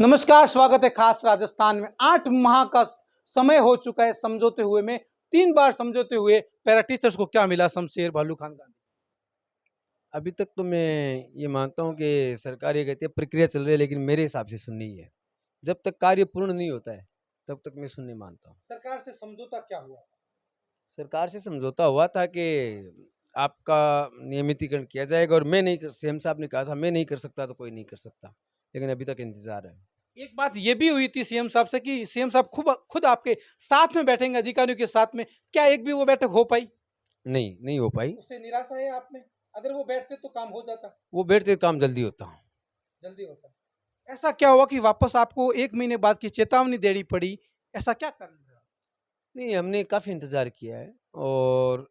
नमस्कार, स्वागत है खास राजस्थान में। 8 माह का समय हो चुका है समझौते हुए में। 3 बार समझौते हुए पैरा टीचर्स को क्या मिला शमशेर भालू खान गांधी? अभी तक तो मैं ये मानता हूँ कि सरकार ये कहती है प्रक्रिया चल रही है, लेकिन मेरे हिसाब से सुननी ही है। जब तक कार्य पूर्ण नहीं होता है तब तक मैं सुनने मानता हूँ। सरकार से समझौता क्या हुआ? सरकार से समझौता हुआ था कि आपका नियमितीकरण किया जाएगा, और मैं नहीं कर सीएम साहब ने कहा था मैं नहीं कर सकता तो कोई नहीं कर सकता, लेकिन अभी तक इंतजार है। एक बात ये भी हुई थी सीएम साहब से कि सीएम साहब खुद खुद आपके साथ में बैठेंगे अधिकारियों के साथ में। क्या एक भी वो बैठक हो पाई? नहीं हो पाई। उससे निराशा है आप में? अगर वो बैठते तो काम हो जाता, वो बैठते काम जल्दी होता। जल्दी होता। ऐसा क्या हुआ कि वापस आपको 1 महीने बाद की चेतावनी देनी पड़ी? ऐसा क्या कारण रहा? नहीं, हमने काफ़ी इंतजार किया है, और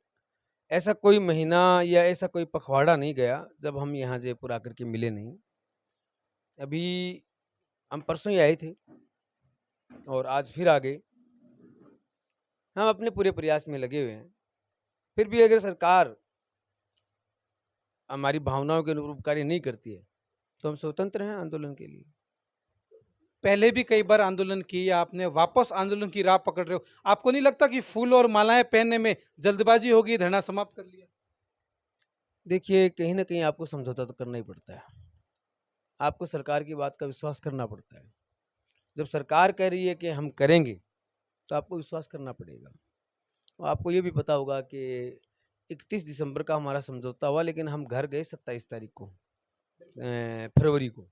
ऐसा कोई महीना या ऐसा कोई पखवाड़ा नहीं गया जब हम यहाँ जयपुर आकर के मिले नहीं। अभी हम परसों ही आए थे और आज फिर आ गए। हम अपने पूरे प्रयास में लगे हुए हैं। फिर भी अगर सरकार हमारी भावनाओं के अनुरूप कार्य नहीं करती है, तो हम स्वतंत्र हैं आंदोलन के लिए। पहले भी कई बार आंदोलन किया आपने, वापस आंदोलन की राह पकड़ रहे हो। आपको नहीं लगता कि फूल और मालाएं पहनने में जल्दबाजी होगी, धरना समाप्त कर लिया? देखिए, कहीं न कहीं आपको समझौता तो करना ही पड़ता है। आपको सरकार की बात का विश्वास करना पड़ता है। जब सरकार कह रही है कि हम करेंगे, तो आपको विश्वास करना पड़ेगा। और आपको ये भी पता होगा कि 31 दिसंबर का हमारा समझौता हुआ, लेकिन हम घर गए 27 तारीख को, फरवरी को।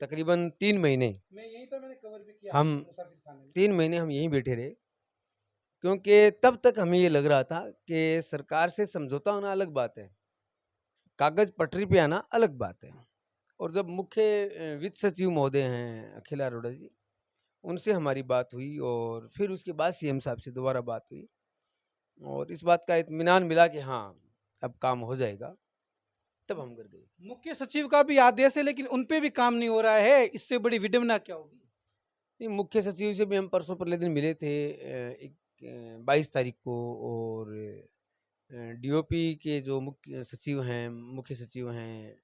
तकरीबन 3 महीने मैं यही तो मैंने कवर भी किया हम आपको मुसाफिर खाने में। 3 महीने हम यहीं बैठे रहे, क्योंकि तब तक हमें ये लग रहा था कि सरकार से समझौता होना अलग बात है, कागज़ पटरी पे आना अलग बात है। और जब मुख्य वित्त सचिव महोदय हैं अखिल अरोड़ा जी, उनसे हमारी बात हुई, और फिर उसके बाद सीएम साहब से दोबारा बात हुई, और इस बात का इत्मीनान मिला कि हाँ, अब काम हो जाएगा, तब हम घर गए। मुख्य सचिव का भी आदेश है लेकिन उन पे भी काम नहीं हो रहा है, इससे बड़ी विडंबना क्या होगी? नहीं, मुख्य सचिव से भी हम परसों परले दिन मिले थे, 22 तारीख को, और डीओपी के जो मुख्य सचिव हैं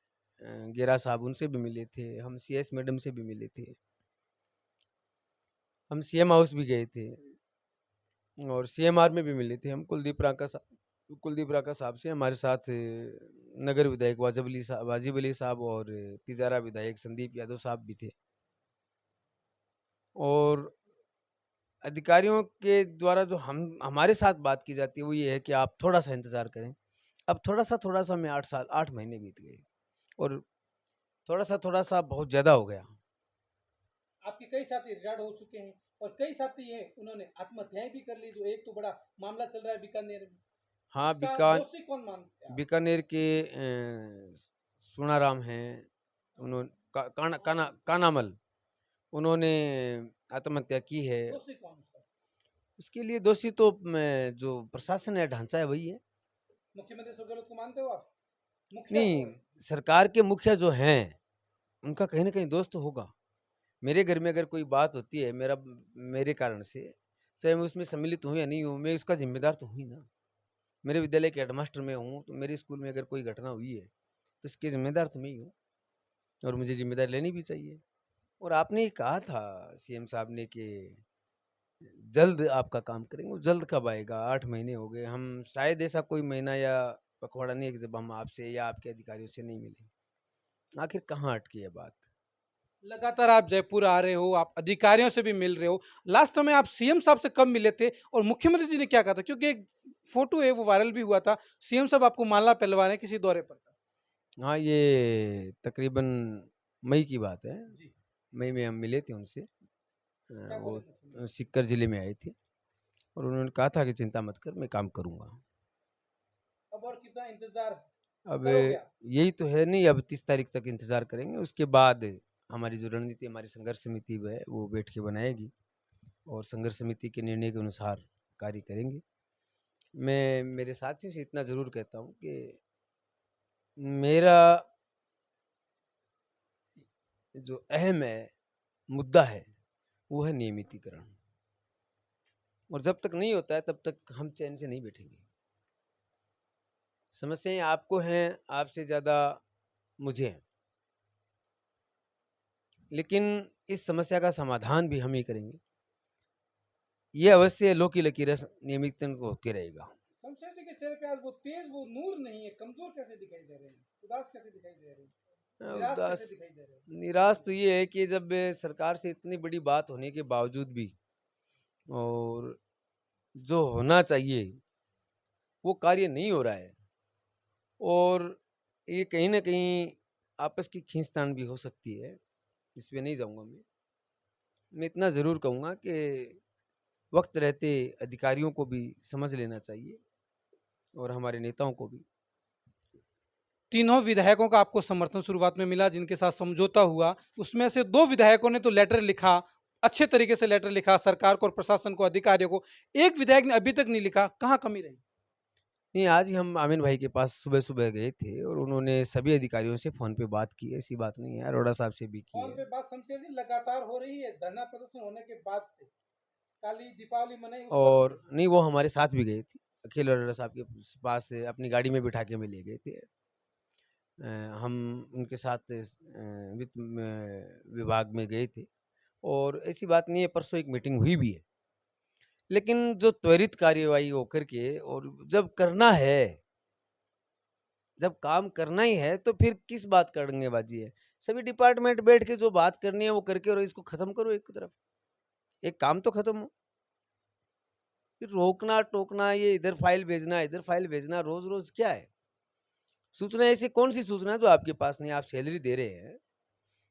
गेरा साहब, उनसे भी मिले थे। हम सीएस मैडम से भी मिले थे। हम सीएम हाउस भी गए थे, और सीएमआर में भी मिले थे। हम कुलदीप राका साहब से, हमारे साथ नगर विधायक वाजिब अली साहब और तिजारा विधायक संदीप यादव साहब भी थे। और अधिकारियों के द्वारा जो हम हमारे साथ बात की जाती है, वो ये है कि आप थोड़ा-सा इंतज़ार करें। अब थोड़ा-सा में 8 महीने बीत गए, और थोड़ा-सा बहुत ज़्यादा हो गया। आपके कई साथी रिटायर्ड हो चुके हैं और कई साथी हैं उन्होंने आत्महत्याएं भी कर ली, जो एक तो बड़ा मामला चल रहा है बीकानेर में। हाँ, इसका दोषी कौन मानते हैं आप? बीकानेर के सुनाराम हैं, उन्होंने कानामल, उन्होंने आत्महत्या की है। दोषी कौन उसका? इसके लिए दोषी तो जो प्रशासन है, ढांचा है, वही है। मुख्यमंत्री अशोक गहलोत को मानते हो आप? मुखिया वो नहीं, है। सरकार के मुखिया जो हैं, उनका कहीं न कहीं दोष तो होगा। मेरे घर में अगर कोई बात होती है मेरे कारण से, चाहे मैं उसमें सम्मिलित हूँ या नहीं हूँ, मैं उसका ज़िम्मेदार तो हूँ ही ना। मेरे विद्यालय के हेडमास्टर मैं हूँ, तो मेरे स्कूल में अगर कोई घटना हुई है, तो इसके ज़िम्मेदार तो मैं ही हूँ, और मुझे ज़िम्मेदारी लेनी भी चाहिए। और आपने ये कहा था सीएम साहब ने कि जल्द आपका काम करेंगे, वो जल्द कब आएगा? 8 महीने हो गए, हम शायद ऐसा कोई महीना या पखवाड़ा नहीं है कि जब हम आपसे या आपके अधिकारियों से नहीं मिले। आखिर कहाँ अटकी है बात? लगातार आप जयपुर आ रहे हो, आप अधिकारियों से भी मिल रहे हो। लास्ट समय आप सीएम साहब से कब मिले थे और मुख्यमंत्री जी ने क्या कहा था? क्योंकि एक फोटो है वो वायरल भी हुआ था, सीएम साहब आपको माला पहलवा रहे हैं किसी दौरे पर था। हाँ, ये तकरीबन मई की बात है। जी। मई में हम मिले थे उनसे। क्या बोले वो मुख्यमंत्री? सीकर ज़िले में आए थे, और उन्होंने कहा था कि चिंता मत कर, मैं काम करूँगा। अब और कितना इंतजार अब करोगे आप? यही तो है, नहीं, अब 30 तारीख तक इंतज़ार करेंगे, उसके बाद हमारी जो रणनीति, हमारी संघर्ष समिति है, वो बैठ के बनाएगी, और संघर्ष समिति के निर्णय के अनुसार कार्य करेंगे। मैं मेरे साथियों से इतना ज़रूर कहता हूँ कि मेरा जो अहम मुद्दा है, वो है नियमितीकरण, और जब तक नहीं होता है, तब तक हम चैन से नहीं बैठेंगे। समस्याएँ आपको हैं, आपसे ज़्यादा मुझे हैं। लेकिन इस समस्या का समाधान भी हम ही करेंगे। ये अवश्य लो की लकीर है, नियमित होते रहेगा। शमशेर जी के चेहरे पे आज वो तेज वो नूर नहीं है, कमजोर कैसे दिखाई दे रहे हैं, उदास कैसे दिखाई दे रहे हैं, निराश उदास कैसे दिखाई दे रहे हैं? निराश तो ये है कि जब सरकार से इतनी बड़ी बात होने के बावजूद भी और जो होना चाहिए वो कार्य नहीं हो रहा है, और ये कहीं न कहीं आपस की खींचतान भी हो सकती है, इसमें नहीं जाऊँगा मैं। मैं इतना ज़रूर कहूँगा कि वक़्त रहते अधिकारियों को भी समझ लेना चाहिए और हमारे नेताओं को भी। तीनों विधायकों का आपको समर्थन शुरुआत में मिला जिनके साथ समझौता हुआ, उसमें से 2 विधायकों ने तो लेटर लिखा, अच्छे तरीके से लेटर लिखा सरकार को और प्रशासन को, अधिकारियों को। एक विधायक ने अभी तक नहीं लिखा, कहाँ कमी रही? नहीं, आज ही हम आमिन भाई के पास सुबह-सुबह गए थे और उन्होंने सभी अधिकारियों से फ़ोन पे बात की है, ऐसी बात नहीं है, अरोड़ा साहब से भी की फ़ोन है। पे बात शमशेर जी लगातार हो रही है, धरना प्रदर्शन होने के बाद से। काली दीपावली मनाई उस वक़्त और भी। नहीं, वो हमारे साथ भी गए थे। अखिल अरोड़ा साहब के पास अपनी गाड़ी में बिठा के हमें ले गए थे। हम उनके साथ वित्त विभाग में गए थे और ऐसी बात नहीं है, परसों एक मीटिंग हुई भी है। लेकिन जो त्वरित कार्यवाही होकर के और जब करना है, जब काम करना ही है तो फिर किस बात का अड़ंगेबाज़ी है? सभी डिपार्टमेंट बैठ के जो बात करनी है वो करके और इसको खत्म करो एक तरफ। एक काम तो खत्म हो। फिर रोकना-टोकना, ये इधर फाइल भेजना रोज़-रोज़ क्या है? सूचना ऐसी कौन-सी सूचना है जो आपके पास नहीं है? आप सैलरी दे रहे हैं,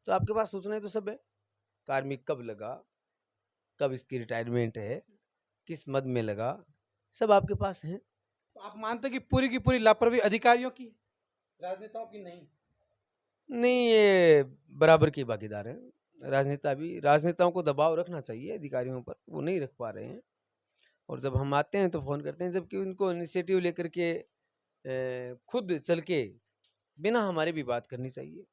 तो आपके पास सूचनाएँ तो सब है। कार्मिक कब लगा, कब इसकी रिटायरमेंट है, किस मद में लगा, सब आपके पास हैं। तो आप मानते हैं कि पूरी की पूरी लापरवाही अधिकारियों की है, राजनेताओं की नहीं? नहीं, ये बराबर की भागीदार हैं। राजनेताओं को दबाव रखना चाहिए अधिकारियों पर, वो नहीं रख पा रहे हैं और जब हम आते हैं तो फ़ोन करते हैं, जबकि उनको इनिशिएटिव लेकर के खुद चल के बिना हमारे भी बात करनी चाहिए।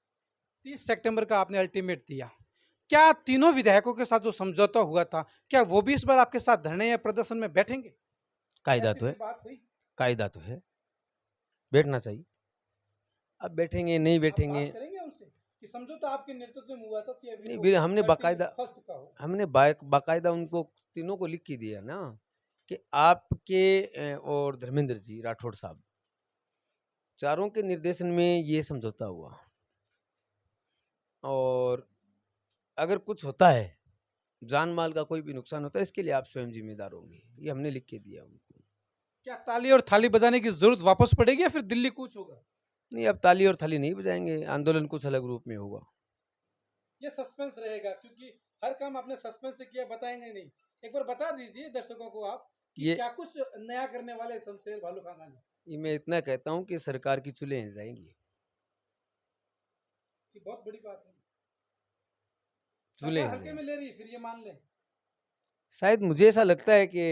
30 सितंबर का आपने अल्टीमेट दिया। क्या तीनों विधायकों के साथ जो समझौता हुआ था, क्या वो भी इस बार आपके साथ धरने या प्रदर्शन में बैठेंगे? कायदा ऐसी तो कोई है, बात हुई? कायदा तो है, बैठना चाहिए। अब बैठेंगे, नहीं आप बैठेंगे, बात करेंगे उनसे कि समझौता आपके नेतृत्व में हुआ था कि अभी नहीं वो फिर हमने 31st का हो? बाकायदा उनको तीनों को लिख के दिया ना कि आपके और धर्मेंद्र जी राठौड़ साहब, चारों के निर्देशन में ये समझौता हुआ और अगर कुछ होता है, जान-माल का कोई भी नुकसान होता है, इसके लिए आप स्वयं ज़िम्मेदार होंगे। ये हमने लिख के दिया उनको। क्या ताली और थाली बजाने की ज़रूरत वापस पड़ेगी या फिर दिल्ली कूच होगा? नहीं, अब ताली और थाली नहीं बजाएँगे, आंदोलन कुछ अलग रूप में होगा। ये सस्पेंस रहेगा क्योंकि हर काम आपने सस्पेंस से किया, बताएँगे नहीं। एक बार बता दीजिए दर्शकों को आप कि ये क्या कुछ नया करने वाले हैं शमशेर भालू खान गांधी? ये मैं इतना कहता हूँ कि सरकार की चूल्हें हिल जाएँगी। ये बहुत बड़ी बात है। चूल्हें सरकार हिल हल्के में जाएँगी। ले रही है फिर ये मान लें। शायद मुझे ऐसा लगता है कि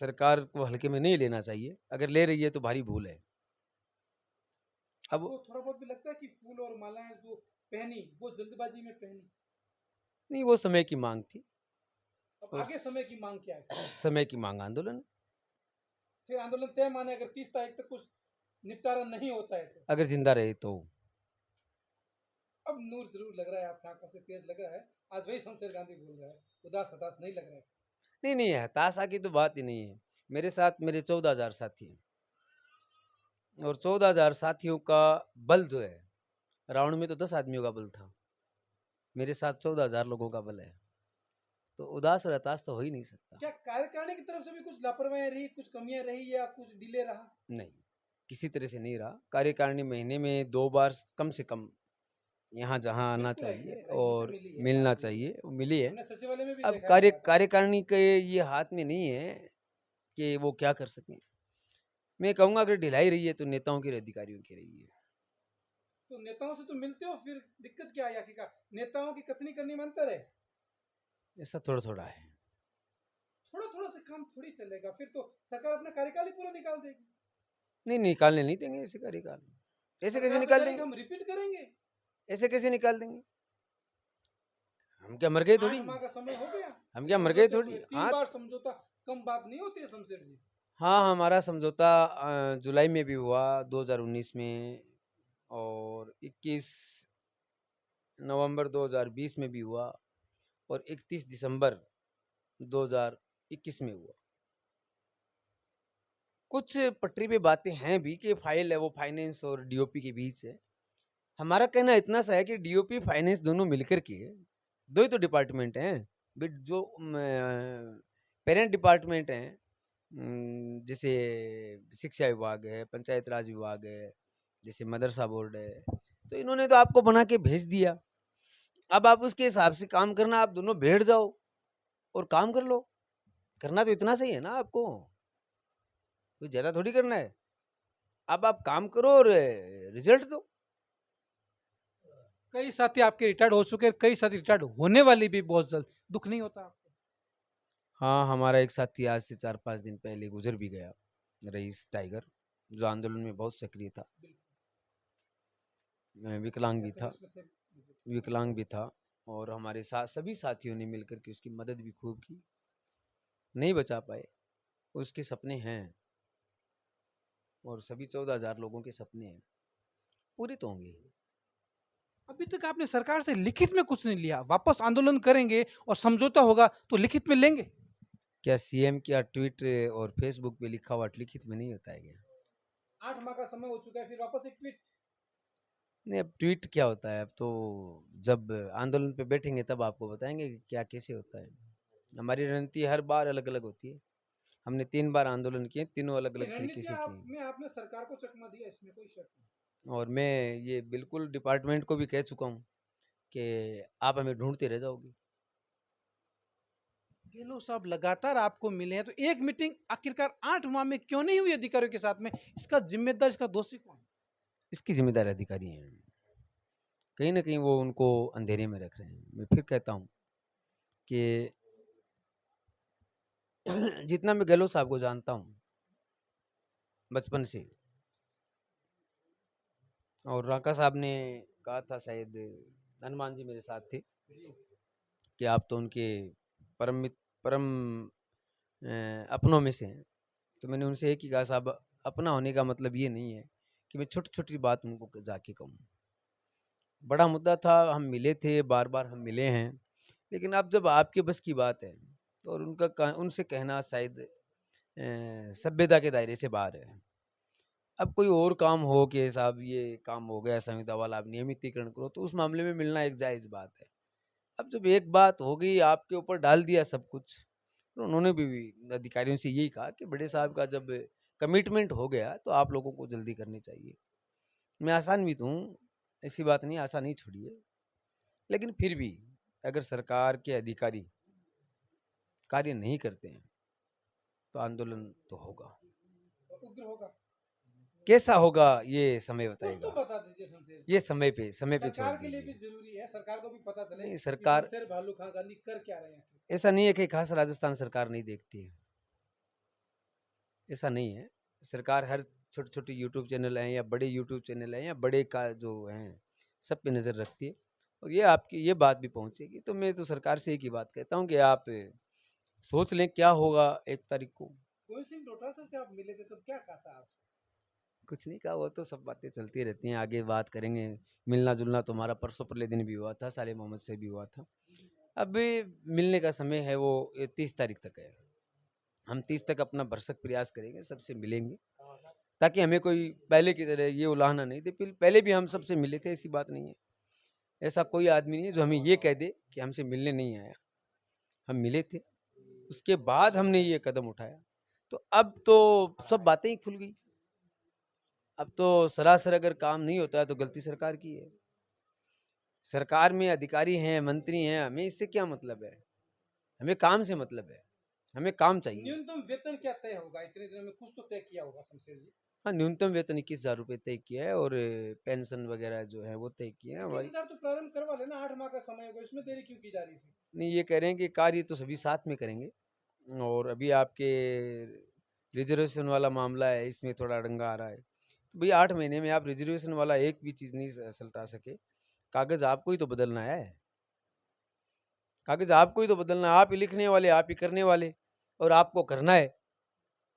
सरकार को हल्के में नहीं लेना चाहिए। अगर ले रही है तो भारी भूल है। अब आपको थोड़ा बहुत भी लगता है कि फूल और मालाएँ जो पहनी, वो जल्दबाजी में पहनी? नहीं, वो समय की माँग थी अब और आगे समय की माँग क्या है? समय की माँग आंदोलन। फिर आंदोलन तय माने अगर 30 तारीख तक कुछ निपटारा नहीं होता है तो? अगर ज़िंदा रहे तो। अब नूर ज़रूर लग रहा है आपकी आँखों से तेज़ लग रहा है। आज वही शमशेर गांधी बोल रहा है। उदास-हताश नहीं लग रहा है। नहीं, नहीं, हताशा की तो बात ही नहीं है। मेरे साथ मेरे 14,000 साथी हैं और 14,000 साथियों का बल जो है, रावण में तो 10 आदमियों का बल था। मेरे साथ 14,000 लोगों का बल है। तो उदास और हताश तो हो ही नहीं सकता। क्या कार्यकारिणी की तरफ से भी कुछ लापरवाही रही, कुछ कमियाँ रही या कुछ डिले रहा? नहीं, किसी तरह से नहीं रहा। कार्यकारिणी महीने में 2 बार कम से कम यहाँ-जहाँ आना बिल्कुल आई है, चाहिए आई मुझसे और मिली है, बात मिलना हुई है। चाहिए, वो मिली है। हमने सचिवालय में भी अब देखा है लगातार। कार्यकारिणी के ये हाथ में नहीं है कि वो क्या कर सकें। मैं कहूँगा अगर ढिलाई रही है तो नेताओं की और अधिकारियों की रही है। तो नेताओं से तो मिलते हो फिर दिक्कत क्या है आखिरकार? नेताओं की कथनी करनी में अंतर है। ऐसा थोड़ा-थोड़ा है। थोड़ा-थोड़ा से काम थोड़ी चलेगा, फिर तो सरकार अपना कार्यकाल ही पूरा निकाल देगी। नहीं, निकालने नहीं देंगे ऐसे कार्यकाल। ऐसे कैसे सरकार तो निकाल कह रही कि देंगे? हम रिपीट करेंगे। ऐसे कैसे निकाल देंगे? हम क्या मर गए 8 थोड़ी? माह का समय हो गया। हम क्या मर गए समझौते थोड़ी? हुए 3 हाँ, बार समझौता कम बात नहीं होती है शमशेर जी। हाँ, हमारा समझौता जुलाई में भी हुआ 2019 में और 21 नवंबर 2020 में भी हुआ और 31 दिसंबर 2021 में हुआ। कुछ पटरी पे बातें हैं भी कि फाइल है वो फाइनेंस और डीओपी के बीच है। हमारा कहना इतना सा है कि डीओपी फाइनेंस दोनों मिलकर के, दो ही तो डिपार्टमेंट हैं। बट जो पेरेंट डिपार्टमेंट हैं, जैसे शिक्षा विभाग है, पंचायत राज विभाग है, जैसे मदरसा बोर्ड है, तो इन्होंने तो आपको बना के भेज दिया। अब आप उसके हिसाब से काम करना, आप दोनों बैठ जाओ और काम कर लो। करना तो इतना सही है ना आपको, कोई ज्यादा थोड़ी करना है। अब आप काम करो और रिजल्ट दो। कई साथी आपके रिटायर्ड हो चुके हैं, कई साथी रिटायर्ड होने वाली भी बहुत जल्द, दुख नहीं होता आपको? हाँ, हमारा एक साथी आज से 4-5 दिन पहले गुजर भी गया, रईस टाइगर, जो आंदोलन में बहुत सक्रिय था। विकलांग भी ऐसे था, उसमें थे। विकलांग भी था, और हमारे साथ सभी साथियों ने मिलकर के उसकी मदद भी खूब की। नहीं बचा पाए, उसके सपने हैं और सभी 14,000 लोगों के सपने हैं, पूरे तो होंगे। अभी तक आपने सरकार से लिखित में कुछ नहीं लिया, वापस आंदोलन करेंगे और समझौता होगा तो लिखित में लेंगे? क्या सीएम क्या ट्वीट और फेसबुक पे लिखा हुआ लिखित में नहीं होता है क्या? 8 माह का समय हो चुका है, फिर वापस एक ट्वीट? नहीं, अब ट्वीट क्या होता है, अब तो जब आंदोलन पे बैठेंगे तब आपको बताएंगे कि क्या कैसे होता है। हमारी रणनीति हर बार अलग अलग होती है। हमने 3 बार आंदोलन किए, तीनों अलग नहीं, अलग तरीके रणनीति से आप किए। में आपने सरकार को चकमा दिया, इसमें कोई शक नहीं। और मैं ये बिल्कुल डिपार्टमेंट को भी कह चुका हूँ कि आप हमें ढूंढते रह जाओगे। गहलोत साहब लगातार आपको मिले हैं, तो एक मीटिंग आखिरकार 8 माह में क्यों नहीं हुई अधिकारियों के साथ में? इसका जिम्मेदार, इसका दोषी कौन है? इसकी जिम्मेदार अधिकारी हैं, कहीं ना कहीं वो उनको अंधेरे में रख रहे हैं। मैं फिर कहता हूँ कि जितना मैं गहलोत साहब को जानता हूँ बचपन से, और राका साहब ने कहा था, शायद हनुमान जी मेरे साथ थे, कि आप तो उनके परम अपनों में से हैं। तो मैंने उनसे एक ही कहा, साहब अपना होने का मतलब ये नहीं है कि मैं छोटी छोटी बात उनको जाके कहूँ। बड़ा मुद्दा था, हम मिले थे, बार बार हम मिले हैं, लेकिन अब जब आपके बस की बात है तो, और उनसे कहना शायद सभ्यता के दायरे से बाहर है। अब कोई और काम हो कि साहब ये काम हो गया संविदा वाला, आप नियमितीकरण करो, तो उस मामले में मिलना एक जायज़ बात है। अब जब एक बात हो गई, आपके ऊपर डाल दिया सब कुछ, तो उन्होंने भी अधिकारियों से यही कहा कि बड़े साहब का जब कमिटमेंट हो गया तो आप लोगों को जल्दी करनी चाहिए। मैं आशान्वित हूँ, ऐसी बात नहीं, आशा नहीं छोड़ी है, लेकिन फिर भी अगर सरकार के अधिकारी कार्य नहीं करते हैं तो आंदोलन तो होगा। उग्र होगा। कैसा होगा ये समय कुछ तो बताएगा। बता दीजिए शमशेर ये जी। समय पे छोड़ सरकार के लिए भी दीजिए। जरूरी है, सरकार को भी पता चले नहीं, कि सरकार शमशेर भालू खान गांधी कर क्या रहे हैं। ऐसा नहीं है कि खास राजस्थान सरकार नहीं देखती है, ऐसा नहीं है। सरकार हर छोटे छोटे यूट्यूब चैनल हैं या बड़े यूट्यूब चैनल हैं या बड़े का जो हैं, सब पे नज़र रखती है, और ये आपकी ये बात भी पहुंचेगी। तो मैं तो सरकार से एक ही बात कहता हूँ कि आप सोच लें क्या होगा 1 तारीख को। गोविंद सिंह डोटासरा से आप मिले थे, तब क्या कहा था आपसे? कुछ नहीं कहा, वो तो सब बातें चलती रहती हैं, आगे बात करेंगे। मिलना जुलना तो हमारा परसों परले दिन भी हुआ था, साले मोहम्मद से भी हुआ था। अब मिलने का समय है वो 30 तारीख तक है। हम 30 तक अपना भरसक प्रयास करेंगे, सबसे मिलेंगे, ताकि हमें कोई पहले की तरह ये उलाहना नहीं दे। पहले भी हम सबसे मिले थे, ऐसी बात नहीं है। ऐसा कोई आदमी नहीं है जो हमें ये कह दे कि हमसे मिलने नहीं आया। हम मिले थे, उसके बाद हमने ये कदम उठाया, तो अब तो सब बातें ही खुल गई। अब तो सरासर अगर काम नहीं होता है तो गलती सरकार की है। सरकार में अधिकारी हैं, मंत्री हैं, हमें इससे क्या मतलब है? हमें काम से मतलब है, हमें काम चाहिए। न्यूनतम वेतन क्या तय होगा इतने दिनों में? कुछ तो तय किया होगा शमशेर जी। हाँ, न्यूनतम वेतन 21,000 रुपये तय किया है, और पेंशन वगैरह जो है वो तय किए हैं हमारी। 21,000 तो प्रारंभ करवा लेना, 8 माह का समय होगा, इसमें देरी क्यों की जा रही थी? नहीं, ये कह रहे हैं कि कार्य तो सभी साथ में करेंगे, और अभी आपके रिजर्वेशन वाला मामला है, इसमें थोड़ा अड़ंगा आ रहा है। तो भैया 8 महीने में आप रिजर्वेशन वाला एक भी चीज़ नहीं सलटा सके। कागज़ आपको ही तो बदलना है, कागज़ आपको ही तो बदलना है, आप ही लिखने वाले, आप ही करने वाले, और आपको करना है।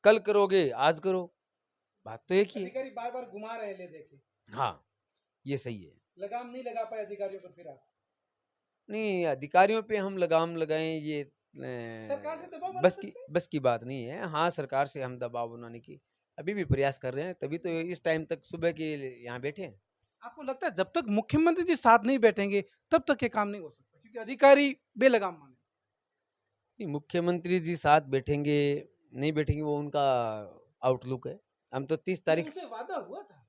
कल करोगे, आज करो, बात तो एक ही है। अधिकारी बार बार घुमा रहे हैं ले देके, हाँ, ये सही है। लगाम नहीं लगा पाए अधिकारियों पर फिर आप। नहीं, अधिकारियों पे हम लगाम लगाएँ ये सरकार से दबाव बना बस की सकते हैं? बस की बात नहीं है। हाँ, सरकार से हम दबाव बनाने की अभी भी प्रयास कर रहे हैं, तभी तो इस टाइम तक सुबह के यहाँ बैठे हैं। आपको लगता है जब तक मुख्यमंत्री जी साथ नहीं बैठेंगे, तब तक ये काम नहीं हो सकता? क्योंकि अधिकारी बेलगाम माने। नहीं, मुख्यमंत्री जी साथ बैठेंगे, नहीं बैठेंगे वो उनका आउटलुक है। हम तो 30 लेकिन तारीख उनसे वादा हुआ था।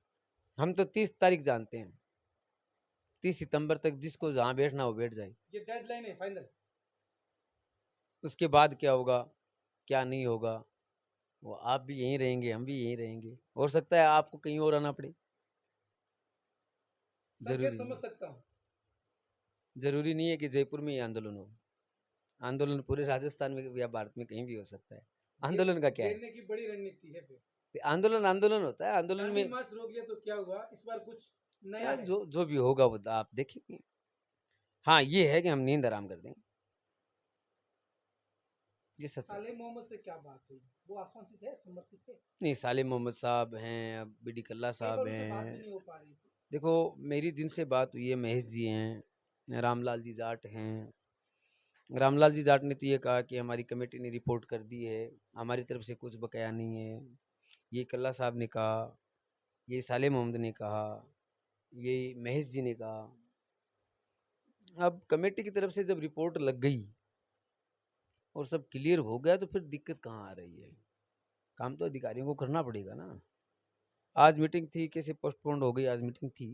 हम तो 30 तारीख जानते हैं। 30 सितंबर तक जिसको जहाँ बैठना हो बैठ जाए। ये डेडलाइन है फाइनल। उसके बाद क्या होगा, क्या नहीं होगा, वो आप भी यहीं रहेंगे, हम भी यहीं रहेंगे। हो सकता है आपको कहीं और आना पड़े। सर ये ज़रूरी समझ नहीं सकता हूँ। ज़रूरी नहीं है कि जयपुर में ही आंदोलन हो। आंदोलन पूरे राजस्थान में या भारत में कहीं भी हो सकता है। घे आंदोलन का क्या है? घेरने की बड़ी रणनीति है फिर। आंदोलन आंदोलन होता है। आंदोलन दांडी में मार्च रोक लिया तो क्या हुआ? इस बार कुछ नया है। जो भी होगा वो आप देखेंगे। हाँ, ये है कि हम नींद आराम कर देंगे। ये सच है। सालेह मोहम्मद से क्या बात हुई? वो आश्वासित है, समर्थित है? नहीं, सालेह मोहम्मद साहब हैं, अब बीडी कल्ला कई बार साहब उनसे बात भी हैं। नहीं हो पा रही थी। देखो, मेरी जिनसे बात हुई है महेश जी हैं, रामलाल जी जाट हैं। रामलाल जी जाट ने तो ये कहा कि हमारी कमेटी ने रिपोर्ट कर दी है, हमारी तरफ से कुछ बकाया नहीं है। ये कल्ला साहब ने कहा, ये सालेह मोहम्मद ने कहा, ये महेश जी ने कहा। अब कमेटी की तरफ से जब रिपोर्ट लग गई और सब क्लियर हो गया तो फिर दिक्कत कहाँ आ रही है? काम तो अधिकारियों को करना पड़ेगा ना। आज मीटिंग थी, कैसे पोस्टपोन्ड हो गई, आज मीटिंग थी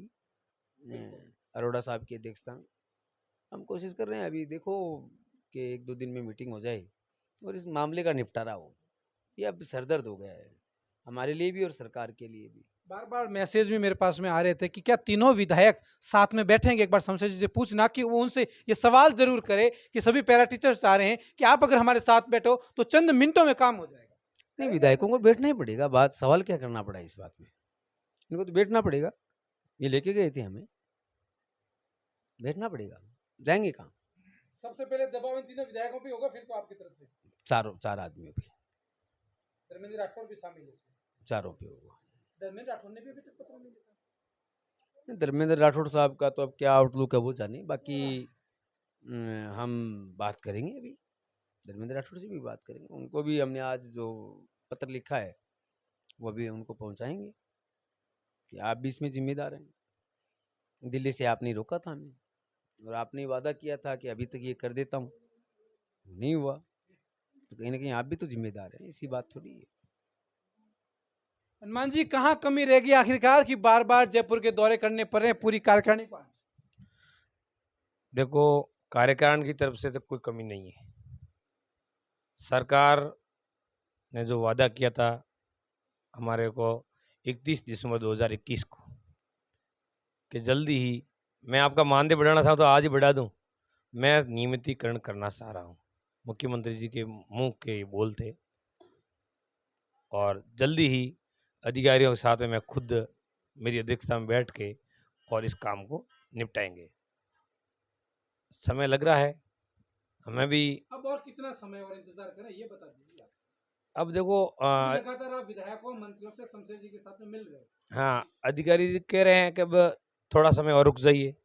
बिल्कुल। अरोड़ा साहब की अध्यक्षता में। हम कोशिश कर रहे हैं अभी देखो कि 1-2 दिन में मीटिंग हो जाए और इस मामले का निपटारा हो। ये अब सरदर्द हो गया है, हमारे लिए भी और सरकार के लिए भी। बार-बार मैसेज भी मेरे पास में आ रहे थे कि क्या तीनों विधायक साथ में बैठेंगे? एक बार शमशेर जी से पूछना कि वो उनसे ये सवाल ज़रूर करें कि सभी पैरा टीचर्स चाह रहे हैं कि आप अगर हमारे साथ बैठो तो चंद मिनटों में काम हो जाएगा। नहीं, करेंगे ऐसा विधायकों को मैसेज? बैठना ही पड़ेगा, बात सवाल क्या करना पड़ा इस बात में? इनको तो बैठना पड़ेगा, ये लेके गए थे हमें, बैठना पड़ेगा, जाएँगे कहाँ? सबसे पहले दबाव इन तीनों विधायकों पे होगा फिर तो आपकी तरफ से। 4 आदमियों पे, धर्मेंद्र राठौड़ भी शामिल है इसमें। चारों पे होगा। धर्मेंद्र राठौड़ ने भी अभी तक पत्र नहीं लिखा। धर्मेंद्र राठौड़ साहब का तो अब क्या आउटलुक है वो जाने, बाकी हम बात करेंगे अभी, धर्मेंद्र राठौड़ से भी बात करेंगे। उनको भी हमने आज जो पत्र लिखा है, वो भी उनको पहुँचाएँगे कि आप भी इसमें ज़िम्मेदार हैं। दिल्ली से आपने रोका था हमें और आपने वादा किया था कि अभी तक ये कर देता हूँ, नहीं हुआ, तो कहीं न कहीं आप भी तो ज़िम्मेदार हैं, ऐसी बात थोड़ी है। हनुमान जी कहाँ कमी रह गई आखिरकार कि बार-बार जयपुर के दौरे करने पड़ रहे हैं पूरी कार्यकारिणी को आज? देखो, कार्यकारिणी की तरफ से तो कोई कमी नहीं है। सरकार ने जो वादा किया था हमारे को 31 दिसंबर 2021 को कि जल्दी ही मैं आपका मानदेय बढ़ाना चाहूँ तो आज ही बढ़ा दूँ। मैं नियमितीकरण करना चाह रहा हूँ। मुख्यमंत्री जी के मुँह के ये बोल थे और जल्दी ही अधिकारियों के साथ में मैं खुद मेरी अध्यक्षता में बैठ के और इस काम को निपटाएँगे। समय लग रहा है, हमें भी। अब और कितना समय और इंतजार करें ये बता दीजिए आप। अब देखो क्योंकि लगातार आप विधायकों मंत्रियों से शमशेर जी के साथ में मिल रहे हो। हाँ, अधिकारी जी कह रहे हैं कि अब थोड़ा समय और रुक जाइए।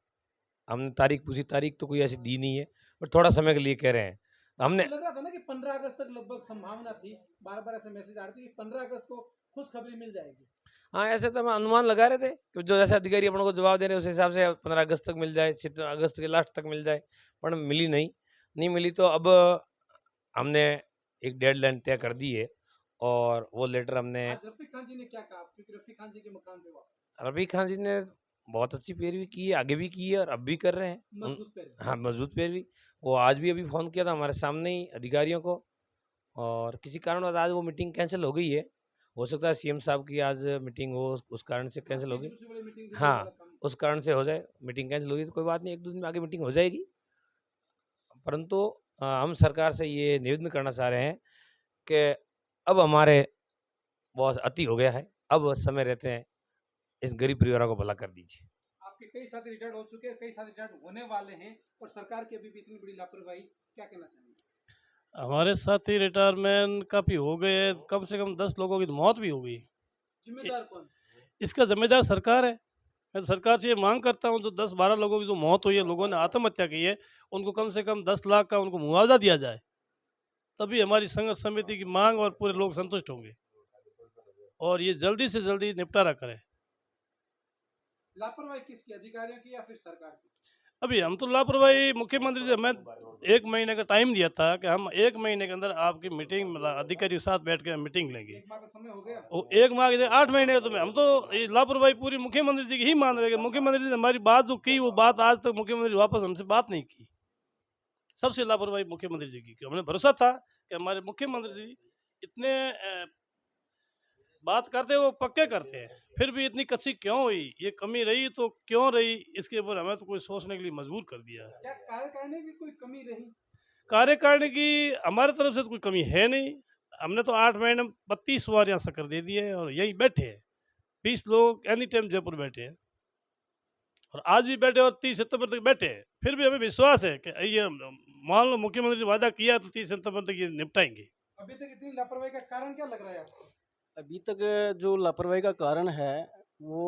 हमने तारीख पूछी, तारीख तो कोई ऐसी दी नहीं है, पर थोड़ा समय के लिए कह रहे हैं। तो हमने आपको लग रहा था ना कि 15 अगस्त तक लगभग संभावना थी, बार-बार ऐसे मैसेज आ रहे थे कि 15 अगस्त को खुशखबरी मिल जाएगी। हाँ, ऐसे तो हम अनुमान लगा रहे थे कि जो जैसे अधिकारी अपन को जवाब दे रहे हैं उस हिसाब से 15 अगस्त तक मिल जाए, 6 अगस्त के लास्ट तक मिल जाए, पर मिली नहीं। नहीं मिली तो अब हमने एक डेडलाइन तय कर दी है और वो लेटर हमने आज रफीक खान जी ने क्या कहा? क्योंकि रफीक खान जी के मकान पे वो रफ़ी खान जी ने बहुत अच्छी पैरवी की है, आगे भी की है और अब भी कर रहे हैं। मजबूत पैरवी। हाँ, मज़बूत पैरवी। वो आज भी अभी फ़ोन किया था हमारे सामने ही अधिकारियों को और किसी कारणवश आज वो मीटिंग कैंसल हो गई है। हो सकता है सीएम साहब की आज मीटिंग हो, उस कारण से कैंसल हो गई। दूसरी बड़ी मीटिंग थी जो वाला हाँ, काम। उस कारण से हो जाए, मीटिंग कैंसल हो गई तो कोई बात नहीं, 1-2 दिन में आगे मीटिंग हो जाएगी। परंतु हम सरकार से ये निवेदन करना चाह रहे हैं कि अब हमारे बहुत अति हो गया है, अब समय रहते हैं इस गरीब परिवारों को भला कर दीजिए। आपके कई साथी रिटायर्ड हो चुके हैं, कई साथी रिटायर्ड होने वाले हैं और सरकार की अभी भी इतनी बड़ी लापरवाही, क्या कहना चाहेंगे? हमारे साथी रिटायरमेंट काफ़ी हो गए हैं, कम से कम 10 लोगों की तो मौत भी हो गई। जिम्मेदार कौन? इसका ज़िम्मेदार सरकार है। मैं सरकार से ये मांग करता हूँ, जो 10-12 लोगों की जो मौत हुई है, लोगों ने आत्महत्या की है, उनको कम से कम 10 लाख का उनको मुआवजा दिया जाए। तभी हमारी संघर्ष समिति की मांग और पूरे लोग संतुष्ट होंगे और ये जल्दी से जल्दी निपटारा करें। लापरवाही किसकी, अधिकारियों की या फिर सरकार की? अभी हम तो लापरवाही मुख्यमंत्री से मैं 1 महीने का टाइम दिया था कि हम 1 महीने के अंदर आपकी मीटिंग मतलब अधिकारियों के साथ बैठ के मीटिंग लेंगे। एक माह का समय हो गया। वो 1 माह के 8 महीने तो हम तो ये लापरवाही पूरी मुख्यमंत्री जी की ही मान रहे हैं कि मुख्यमंत्री जी ने हमारी बात जो की, वो बात आज तक मुख्यमंत्री वापस हमसे बात नहीं की। सबसे लापरवाही मुख्यमंत्री जी की, हमें भरोसा था कि हमारे मुख्यमंत्री जी इतने बात करते हैं, वो पक्के करते हैं, फिर भी इतनी कच्ची क्यों हुई, ये कमी रही तो क्यों रही, इसके ऊपर हमें तो कोई सोचने के लिए मजबूर कर दिया है। क्या कार्यकारिणी भी कोई कमी रही? कार्यकारिणी की हमारी तरफ से तो कोई कमी है नहीं। हमने तो 8 महीने में 32 बार यहाँ शक्कर दे दिए है और यहीं बैठे हैं। 20 लोग एनी टाइम जयपुर बैठे हैं और आज भी बैठे और 30 सितंबर तक बैठे हैं। फिर भी हमें विश्वास है कि ये मान लो मुख्यमंत्री ने वादा किया तो 30 सितंबर तक ये निपटाएंगे। अभी तक इतनी लापरवाही का कारण क्या लग रहा है आपको? अभी तक जो लापरवाही का कारण है वो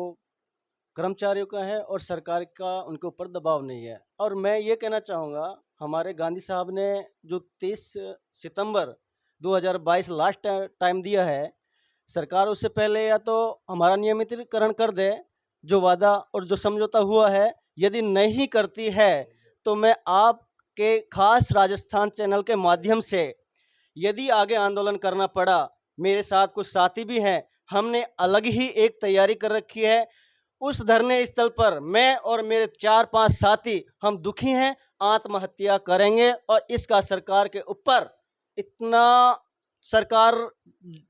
कर्मचारियों का है और सरकार का उनके ऊपर दबाव नहीं है। और मैं ये कहना चाहूँगा, हमारे गांधी साहब ने जो 30 सितंबर 2022 लास्ट टाइम दिया है, सरकार उससे पहले या तो हमारा नियमितीकरण कर दे, जो वादा और जो समझौता हुआ है। यदि नहीं करती है तो मैं आपके खास राजस्थान चैनल के माध्यम से, यदि आगे आंदोलन करना पड़ा, मेरे साथ कुछ साथी भी हैं, हमने अलग ही एक तैयारी कर रखी है। उस धरने स्थल पर मैं और मेरे 4-5 साथी हम दुखी हैं, आत्महत्या करेंगे और इसका सरकार के ऊपर इतना, सरकार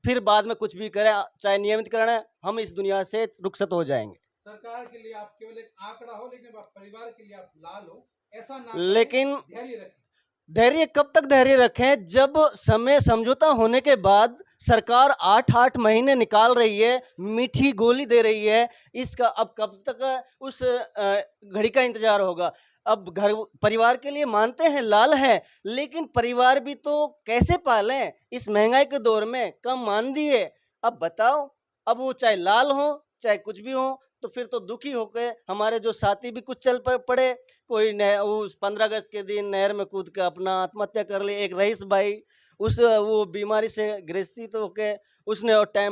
फिर बाद में कुछ भी करे, चाहे नियमितकरण है, हम इस दुनिया से रुखसत हो जाएंगे। सरकार के लिए आप केवल एक आंकड़ा हो, लेकिन आप परिवार के लिए आप लाल हो, ऐसा ना करें, लेकिन धैर्य रखें। धैर्य कब तक धैर्य रखें, जब समय समझौता होने के बाद सरकार 8-8 महीने निकाल रही है, मीठी गोली दे रही है, इसका अब कब तक उस घड़ी का इंतजार होगा। अब घर परिवार के लिए मानते हैं लाल है, लेकिन परिवार भी तो कैसे पालें इस महंगाई के दौर में, कम मानदी है। अब बताओ, अब वो चाहे लाल हो चाहे कुछ भी हो, तो फिर तो दुखी होकर हमारे जो साथी भी कुछ चल पड़े। कोई उस 15 अगस्त के दिन नहर में कूद के अपना आत्महत्या कर ली। एक रईस भाई उस वो बीमारी से ग्रसित होके उसने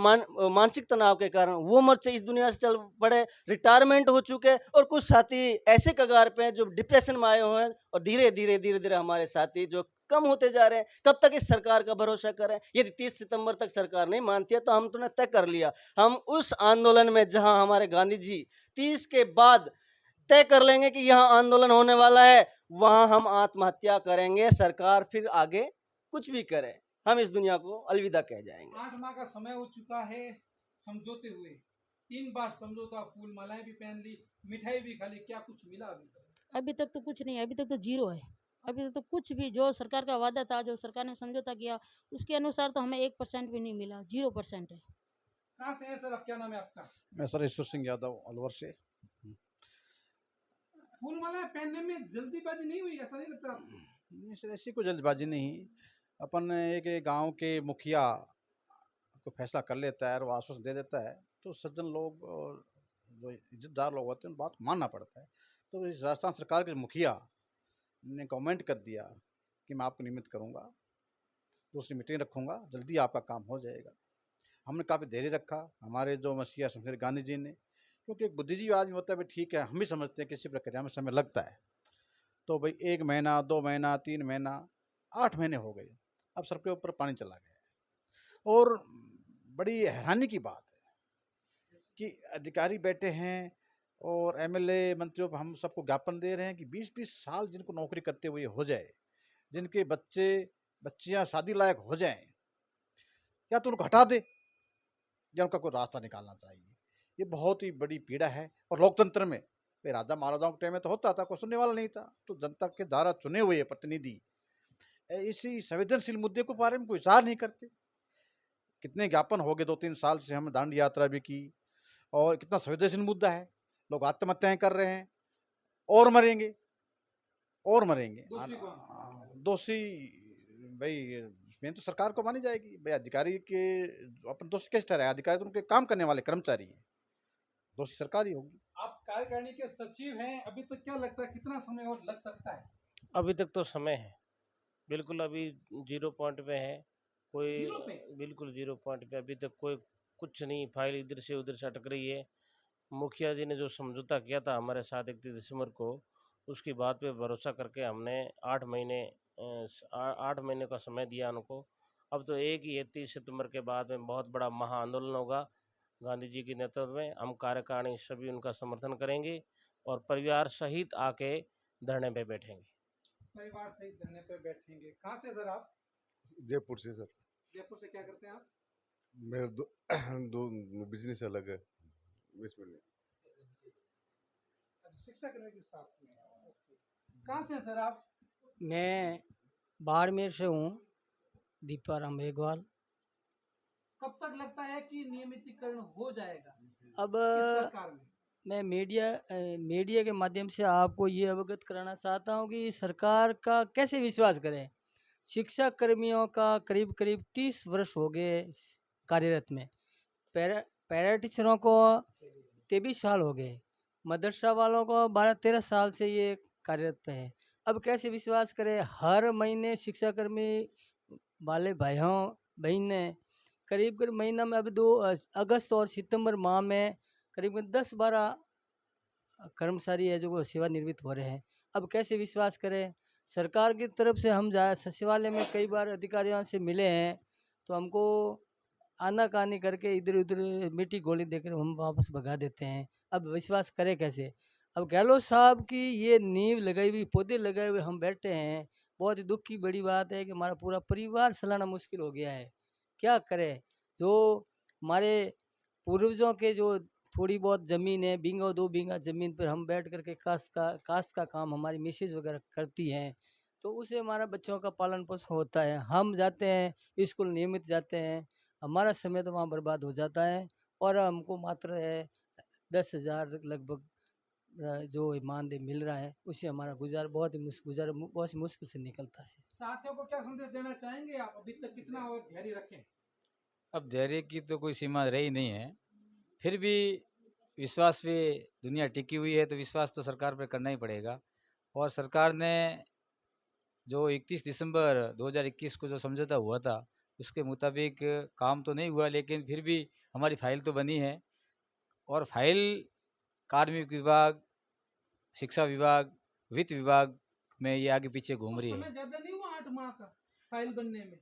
मानसिक तनाव के कारण वो मर्च इस दुनिया से चल पड़े, रिटायरमेंट हो चुके। और कुछ साथी ऐसे कगार पे हैं जो डिप्रेशन में आए हुए हैं और धीरे धीरे हमारे साथी जो कम होते जा रहे हैं। कब तक इस सरकार का भरोसा करें? यदि 30 सितंबर तक सरकार नहीं मानती है तो हम तुमने तय कर लिया, हम उस आंदोलन में जहां हमारे गांधी जी 30 के बाद तय कर लेंगे कि यहाँ आंदोलन होने वाला है, वहां हम आत्महत्या करेंगे। सरकार फिर आगे कुछ भी करे, हम इस दुनिया को अलविदा कह जाएंगे। 8 माह का समय हो चुका है समझौते हुए, 3 बार समझौता, फूल मालाएं भी पहन ली, मिठाई भी खा ली, क्या कुछ मिला अभी तक? अभी तक तो कुछ नहीं है, अभी तक तो जीरो है। अभी तक तो कुछ भी जो सरकार का वादा था, जो सरकार ने समझौता किया, उसके अनुसार तो हमें 1% भी नहीं मिला, 0% है। कहाँ से है सर, अब क्या नाम है आपका? मैं सर ईश्वर सिंह यादव अलवर से। फूल मालाएं पहनने में जल्दीबाजी नहीं हुई, ऐसा नहीं लगता आपको? नहीं सर, ऐसी कोई जल्दबाजी नहीं। अपन एक गांव के मुखिया को फैसला कर लेता है और वो आश्वासन दे देता है, तो सज्जन लोग और जो इज्जतदार लोग होते हैं उन बात को मानना पड़ता है। तो इस राजस्थान सरकार के मुखिया ने कमेंट कर दिया कि मैं आपको नियमित करूँगा, दूसरी मीटिंग रखूँगा, जल्दी आपका काम हो जाएगा। हमने काफ़ी धैर्य रखा, हमारे जो मसीहा शमशेर गांधी जी ने, क्योंकि एक बुद्धिजीवी आदमी होता है भाई, ठीक है, हम भी समझते हैं किसी प्रक्रिया में समय लगता है। तो भाई 1 महीना, 2 महीना, 3 महीना, 8 महीने हो गए, अब सर के ऊपर पानी चला गया। और बड़ी हैरानी की बात है कि अधिकारी बैठे हैं और एमएलए मंत्रियों को हम सबको ज्ञापन दे रहे हैं कि 20-20 साल जिनको नौकरी करते हुए हो जाए, जिनके बच्चे बच्चियां शादी लायक हो जाएं, या तो उनको हटा दे या उनका कोई रास्ता निकालना चाहिए। ये बहुत ही बड़ी पीड़ा है। और लोकतंत्र में भाई राजा महाराजाओं के टाइम में तो होता था, कोई सुनने वाला नहीं था, तो जनता के द्वारा चुने हुए प्रतिनिधि इसी संवेदनशील मुद्दे को बारे में कोई विचार नहीं करते। कितने ज्ञापन हो गए, 2-3 साल से हम दांडी यात्रा भी की, और कितना संवेदनशील मुद्दा है। लोग आत्महत्याएं कर रहे हैं और मरेंगे और मरेंगे। दोषी कौन? दोषी भाई मेन तो सरकार को मानी जाएगी। भाई अधिकारी के अपन दोषी कैसे ठहराए? अधिकारी तो उनके काम करने वाले कर्मचारी हैं, दोषी सरकार ही होगी। आप कार्यकारिणी के सचिव हैं, अभी तक क्या लगता है कितना समय और लग सकता है? अभी तक तो समय है, बिल्कुल अभी 0 पॉइंट पे है, कोई 0 पे? बिल्कुल 0 पॉइंट पे अभी तक कोई कुछ नहीं, फाइल इधर से उधर से अटक रही है। मुखिया जी ने जो समझौता किया था हमारे साथ 31 दिसंबर को, उसकी बात पे भरोसा करके हमने 8 महीने 8 महीने का समय दिया उनको। अब तो एक ही है, 30 सितंबर के बाद में बहुत बड़ा महाआंदोलन होगा गांधी जी के नेतृत्व में। हम कार्यकारिणी सभी उनका समर्थन करेंगे और परिवार सहित आके धरने पे बैठेंगे। परिवार सहित धरने पे बैठेंगे। कहाँ से सर आप? जयपुर से सर। जयपुर से। क्या करते हैं आप? मेरा दो दो बिजनेस अलग है, इसमें नहीं। अच्छा, शिक्षा कर्मी के साथ में। ओके। कहाँ से हैं सर आप? मैं बाड़मेर से हूँ, दीपाराम मेघवाल। कब तक लगता है कि नियमितीकरण हो जाएगा अब किस सरकार में? मैं मीडिया के माध्यम से आपको ये अवगत कराना चाहता हूँ कि सरकार का कैसे विश्वास करें। शिक्षा कर्मियों का करीब करीब 30 वर्ष हो गए कार्यरत में, पैरा टीचरों को 23 साल हो गए, मदरसा वालों को 12-13 साल से ये कार्यरत पे है। अब कैसे विश्वास करें? हर महीने शिक्षाकर्मी वाले भाइयों बहनें करीब करीब महीना में, अब 2 अगस्त और सितंबर माह में करीब 10-12 कर्मचारी है जो वो सेवानिवृत्त हो रहे हैं। अब कैसे विश्वास करें? सरकार की तरफ से हम सचिवालय में कई बार अधिकारियों से मिले हैं, तो हमको आनाकानी करके इधर उधर मिट्टी गोली देकर हम वापस भगा देते हैं। अब विश्वास करें कैसे? अब गहलोत साहब की ये नींव लगाई हुई, पौधे लगाए हुए हम बैठे हैं। बहुत ही दुख की बड़ी बात है कि हमारा पूरा परिवार चलाना मुश्किल हो गया है। क्या करें? जो हमारे पूर्वजों के जो थोड़ी बहुत ज़मीन है, बीघा 2 बीघा ज़मीन पर हम बैठ कर के काश्त का काम हमारी मिसेज़ वगैरह करती हैं, तो उससे हमारा बच्चों का पालन पोषण होता है। हम जाते हैं स्कूल, नियमित जाते हैं, हमारा समय तो वहाँ बर्बाद हो जाता है और हमको मात्र 10,000 लगभग जो मानदेय मिल रहा है, उससे हमारा गुज़ारा बहुत ही मुश्किल से निकलता है। साथियों को क्या संदेश देना चाहेंगे आप? अभी तक कितना और धैर्य रखें? अब धैर्य की तो कोई सीमा रही नहीं है, फिर भी विश्वास पे दुनिया टिकी हुई है, तो विश्वास तो सरकार पर करना ही पड़ेगा। और सरकार ने जो 31 दिसंबर 2021 को जो समझौता हुआ था, उसके मुताबिक काम तो नहीं हुआ, लेकिन फिर भी हमारी फाइल तो बनी है। और फाइल कार्मिक विभाग, शिक्षा विभाग, वित्त विभाग में ये आगे पीछे घूम रही समय है। ज्यादा नहीं हुआ 8 माह का फाइल बनने में?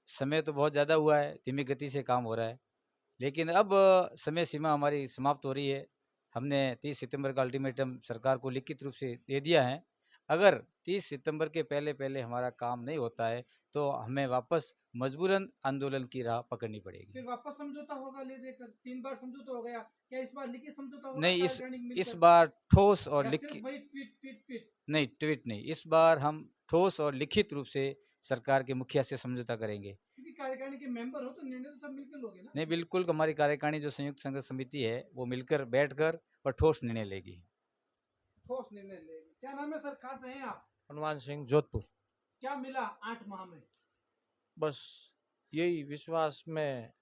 समय तो बहुत ज़्यादा हुआ है, धीमी गति से काम हो रहा है, लेकिन अब समय सीमा हमारी समाप्त हो रही है। हमने 30 सितंबर का अल्टीमेटम सरकार को लिखित रूप से दे दिया है। अगर 30 सितंबर के पहले हमारा काम नहीं होता है, तो हमें वापस मजबूरन आंदोलन की राह पकड़नी पड़ेगी। फिर वापस समझौता होगा ले देकर? 3 बार समझौता हो गया, क्या इस बार लिखित समझौता होगा? नहीं, कार्यकारिणी इस मिलकर? बार ठोस और या लिखित सिर्फ वही ट्वीट ट्वीट ट्वीट? नहीं, ट्वीट नहीं, इस बार हम ठोस और लिखित रूप से सरकार के मुखिया से समझौता करेंगे। क्योंकि कार्यकारिणी के मेंबर हो तो निर्णय तो सब मिलकर लोगे ना? नहीं, बिल्कुल हमारी कार्यकारिणी जो संयुक्त संघर्ष समिति है, वो मिलकर बैठकर और ठोस निर्णय लेगी। ठोस निर्णय लेगी। क्या नाम है सर? कहाँ से हैं आप? हनुमान सिंह, जोधपुर। क्या मिला 8 माह में? बस यही विश्वास में,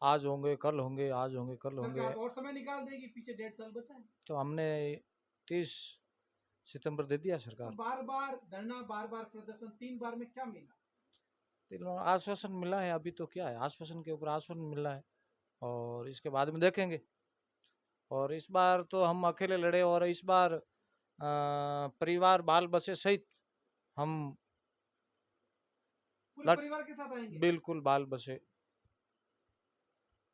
आज होंगे कल होंगे, आज होंगे कल होंगे। सरकार और समय निकाल देगी, पीछे 1.5 साल बचा है। तो हमने 30 सितंबर दे दिया सरकार। बार बार धरना, बार बार प्रदर्शन, 3 बार में क्या मिला? तीनों आश्वासन मिला है, अभी तो क्या है, आश्वासन के ऊपर आश्वासन मिला है और इसके बाद में देखेंगे। और इस बार तो हम अकेले लड़े और इस बार परिवार बाल बच्चे सहित हम पूरे परिवार के साथ आएंगे? बिल्कुल बाल बच्चे